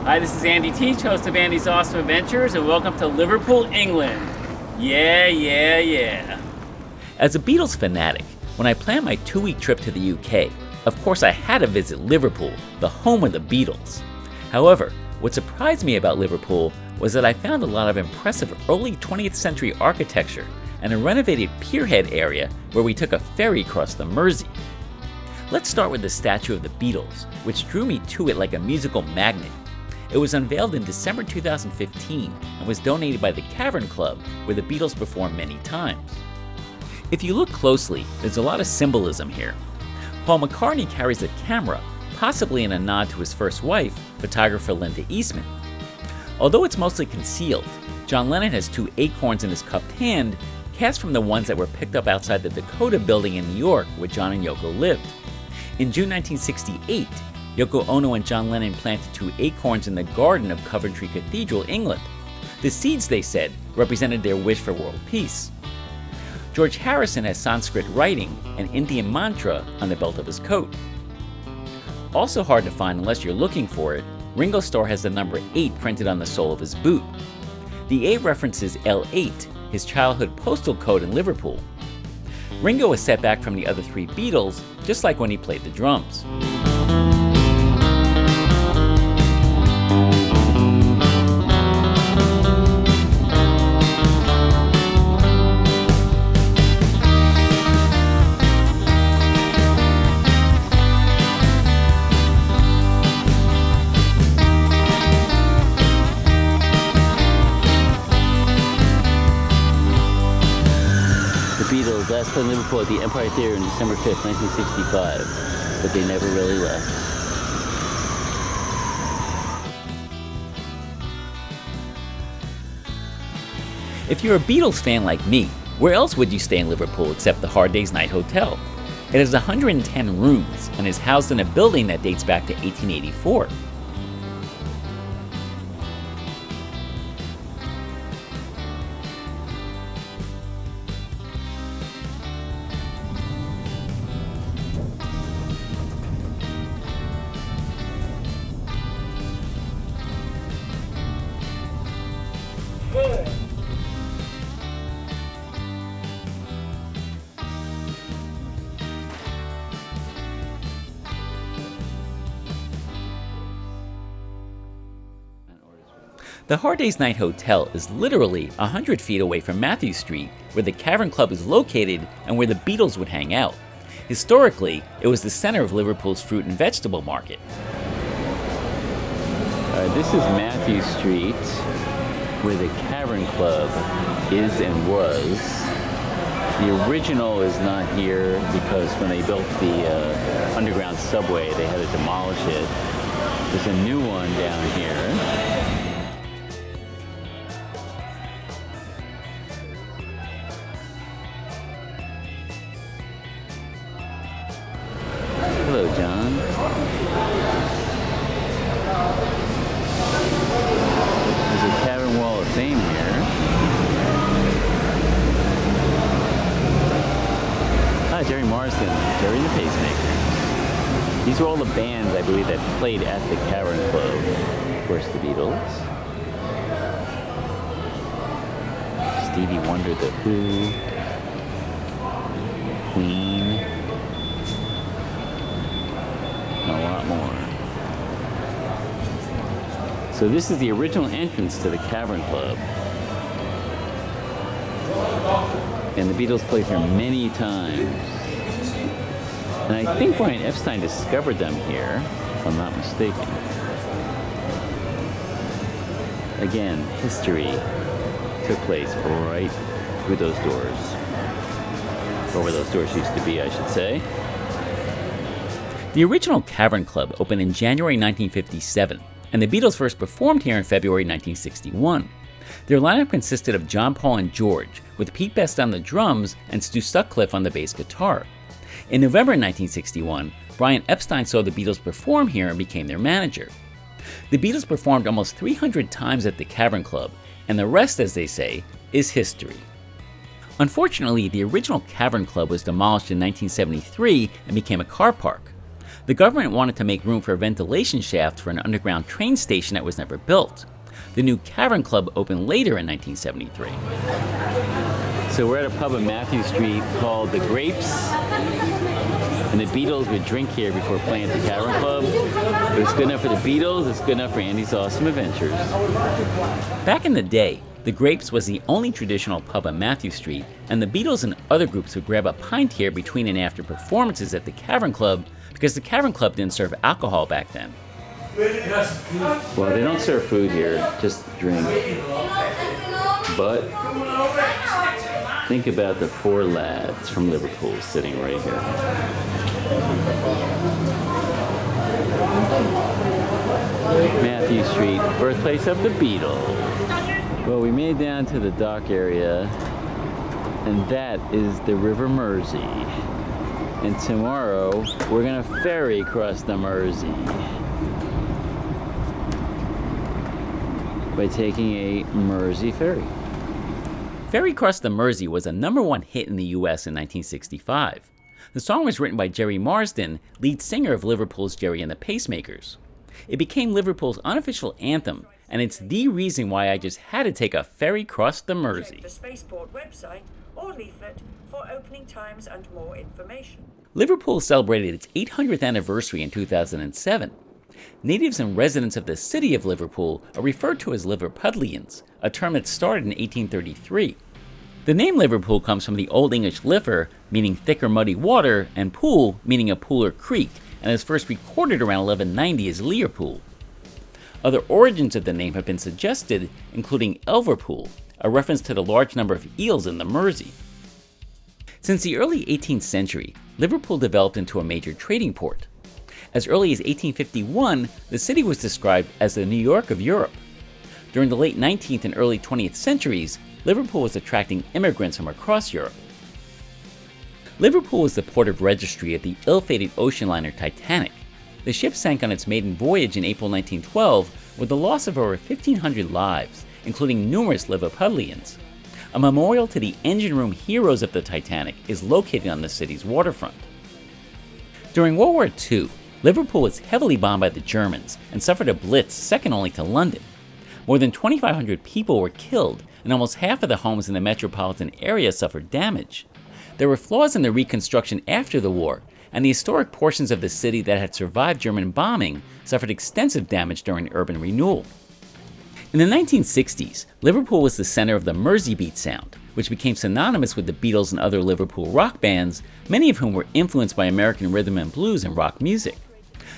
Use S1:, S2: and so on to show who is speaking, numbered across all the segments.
S1: Hi, this is Andy Teach, host of Andy's Awesome Adventures, and welcome to Liverpool, England. Yeah.
S2: As a Beatles fanatic, when I planned my 2-week trip to the UK, of course I had to visit Liverpool, the home of the Beatles. However, what surprised me about Liverpool was that I found a lot of impressive early 20th century architecture and a renovated pierhead area where we took a ferry across the Mersey. Let's start with the statue of the Beatles, which drew me to it like a musical magnet. It was unveiled in December 2015 and was donated by the Cavern Club, where the Beatles performed many times. If you look closely, there's a lot of symbolism here. Paul McCartney carries a camera, possibly in a nod to his first wife, photographer Linda Eastman. Although it's mostly concealed, John Lennon has 2 acorns in his cupped hand, cast from the ones that were picked up outside the Dakota Building in New York, where John and Yoko lived. In June 1968, Yoko Ono and John Lennon planted 2 acorns in the garden of Coventry Cathedral, England. The seeds, they said, represented their wish for world peace. George Harrison has Sanskrit writing, an Indian mantra, on the belt of his coat. Also hard to find unless you're looking for it, Ringo Starr has the number 8 printed on the sole of his boot. The 8 references L8, his childhood postal code in Liverpool. Ringo is set back from the other 3 Beatles, just like when he played the drums.
S3: Last played in Liverpool at the Empire Theatre on December 5th, 1965, but they never really left.
S2: If you're a Beatles fan like me, where else would you stay in Liverpool except the Hard Day's Night Hotel? It has 110 rooms and is housed in a building that dates back to 1884. The Hard Day's Night Hotel is literally 100 feet away from Mathew Street, where the Cavern Club is located and where the Beatles would hang out. Historically, it was the center of Liverpool's fruit and vegetable market.
S3: This is Mathew Street, where the Cavern Club is and was. The original is not here because when they built the underground subway, they had to demolish it. There's a new one down here. Hello, John. There's a Cavern Wall of Fame here. Hi, Jerry Marsden, Jerry the Pacemaker. These are all the bands, I believe, that played at the Cavern Club. Of course, the Beatles. Stevie Wonder, The Who. Queen. And a lot more. So this is the original entrance to the Cavern Club. And the Beatles played here many times. And I think Brian Epstein discovered them here, if I'm not mistaken. Again, history took place right through those doors. Or where those doors used to be, I should say.
S2: The original Cavern Club opened in January 1957, and the Beatles first performed here in February 1961. Their lineup consisted of John, Paul, and George, with Pete Best on the drums and Stu Sutcliffe on the bass guitar. In November 1961, Brian Epstein saw the Beatles perform here and became their manager. The Beatles performed almost 300 times at the Cavern Club, and the rest, as they say, is history. Unfortunately, the original Cavern Club was demolished in 1973 and became a car park. The government wanted to make room for a ventilation shaft for an underground train station that was never built. The new Cavern Club opened later in 1973.
S3: So we're at a pub on Mathew Street called The Grapes, and the Beatles would drink here before playing at the Cavern Club. But it's good enough for the Beatles, it's good enough for Andy's Awesome Adventures.
S2: Back in the day, The Grapes was the only traditional pub on Mathew Street, and the Beatles and other groups would grab a pint here between and after performances at the Cavern Club because the Cavern Club didn't serve alcohol back then.
S3: Well, they don't serve food here, just drink. But think about the four lads from Liverpool sitting right here. Mathew Street, birthplace of the Beatles. Well, we made it down to the dock area, and that is the River Mersey. And tomorrow, we're gonna ferry across the Mersey by taking a Mersey ferry.
S2: Ferry Across the Mersey was a #1 hit in the US in 1965. The song was written by Jerry Marsden, lead singer of Liverpool's Jerry and the Pacemakers. It became Liverpool's unofficial anthem, and it's the reason why I just had to take a ferry across the Mersey.
S4: Check the Spaceport website or leaflet for opening times and more information.
S2: Liverpool celebrated its 800th anniversary in 2007. Natives and residents of the city of Liverpool are referred to as Liverpudlians, a term that started in 1833. The name Liverpool comes from the Old English liver, meaning thick or muddy water, and pool, meaning a pool or creek, and is first recorded around 1190 as Learpool. Other origins of the name have been suggested, including Elverpool, a reference to the large number of eels in the Mersey. Since the early 18th century, Liverpool developed into a major trading port. As early as 1851, the city was described as the New York of Europe. During the late 19th and early 20th centuries, Liverpool was attracting immigrants from across Europe. Liverpool was the port of registry of the ill-fated ocean liner Titanic. The ship sank on its maiden voyage in April 1912 with the loss of over 1,500 lives, including numerous Liverpudlians. A memorial to the engine room heroes of the Titanic is located on the city's waterfront. During World War II, Liverpool was heavily bombed by the Germans and suffered a blitz second only to London. More than 2,500 people were killed, and almost half of the homes in the metropolitan area suffered damage. There were flaws in the reconstruction after the war, and the historic portions of the city that had survived German bombing suffered extensive damage during urban renewal. In the 1960s, Liverpool was the center of the Mersey beat sound, which became synonymous with the Beatles and other Liverpool rock bands, many of whom were influenced by American rhythm and blues and rock music.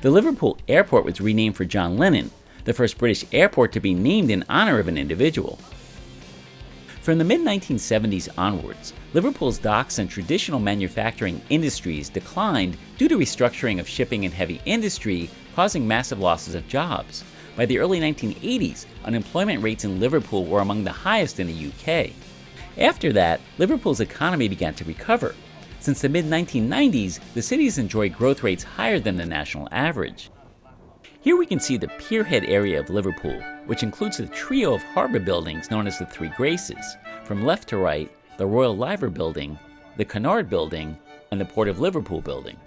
S2: The Liverpool airport was renamed for John Lennon, the first British airport to be named in honor of an individual. From the mid-1970s onwards, Liverpool's docks and traditional manufacturing industries declined due to restructuring of shipping and heavy industry, causing massive losses of jobs. By the early 1980s, unemployment rates in Liverpool were among the highest in the UK. After that, Liverpool's economy began to recover. Since the mid-1990s, the city has enjoyed growth rates higher than the national average. Here we can see the Pierhead area of Liverpool, which includes the trio of harbour buildings known as the Three Graces. From left to right, the Royal Liver Building, the Cunard Building, and the Port of Liverpool Building.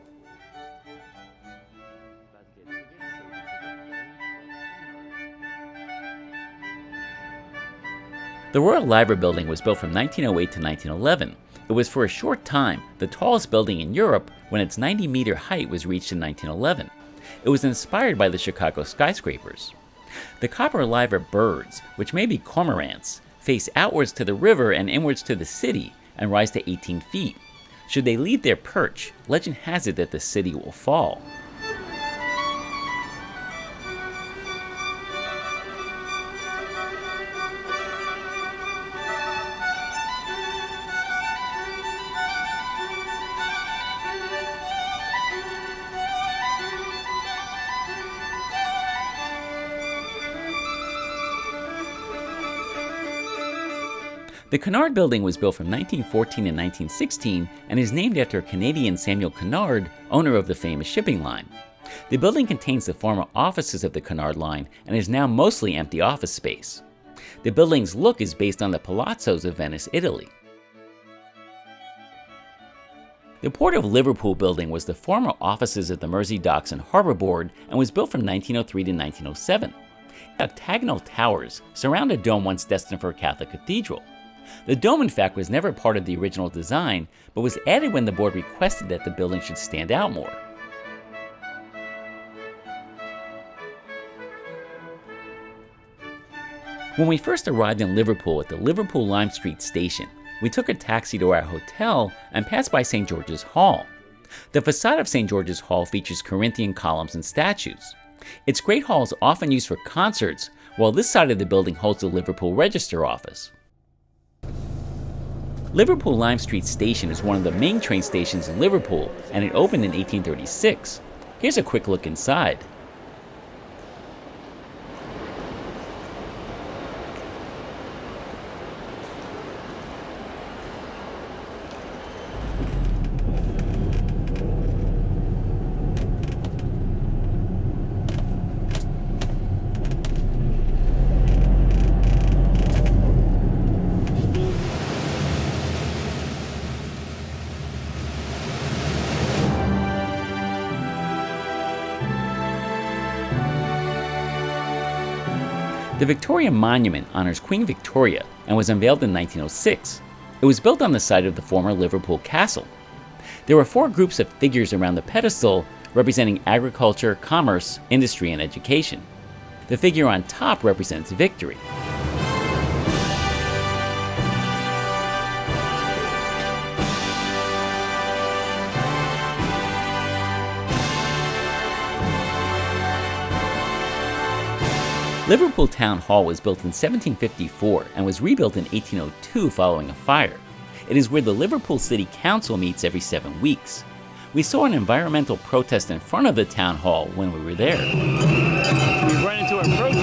S2: The Royal Liver Building was built from 1908 to 1911. It was for a short time the tallest building in Europe when its 90-meter height was reached in 1911. It was inspired by the Chicago skyscrapers. The copper liver birds, which may be cormorants, face outwards to the river and inwards to the city and rise to 18 feet. Should they leave their perch, legend has it that the city will fall. The Cunard Building was built from 1914 to 1916 and is named after Canadian Samuel Cunard, owner of the famous shipping line. The building contains the former offices of the Cunard Line and is now mostly empty office space. The building's look is based on the palazzos of Venice, Italy. The Port of Liverpool Building was the former offices of the Mersey Docks and Harbour Board and was built from 1903 to 1907. Octagonal towers surround a dome once destined for a Catholic cathedral. The dome, in fact, was never part of the original design, but was added when the board requested that the building should stand out more. When we first arrived in Liverpool at the Liverpool Lime Street station, we took a taxi to our hotel and passed by St. George's Hall. The facade of St. George's Hall features Corinthian columns and statues. Its Great Hall is often used for concerts, while this side of the building holds the Liverpool Register office. Liverpool Lime Street Station is one of the main train stations in Liverpool, and it opened in 1836. Here's a quick look inside. The Victoria Monument honors Queen Victoria and was unveiled in 1906. It was built on the site of the former Liverpool Castle. There were 4 groups of figures around the pedestal representing agriculture, commerce, industry, and education. The figure on top represents victory. Liverpool Town Hall was built in 1754 and was rebuilt in 1802 following a fire. It is where the Liverpool City Council meets every 7 weeks. We saw an environmental protest in front of the Town Hall when we were there.
S1: We run into our protest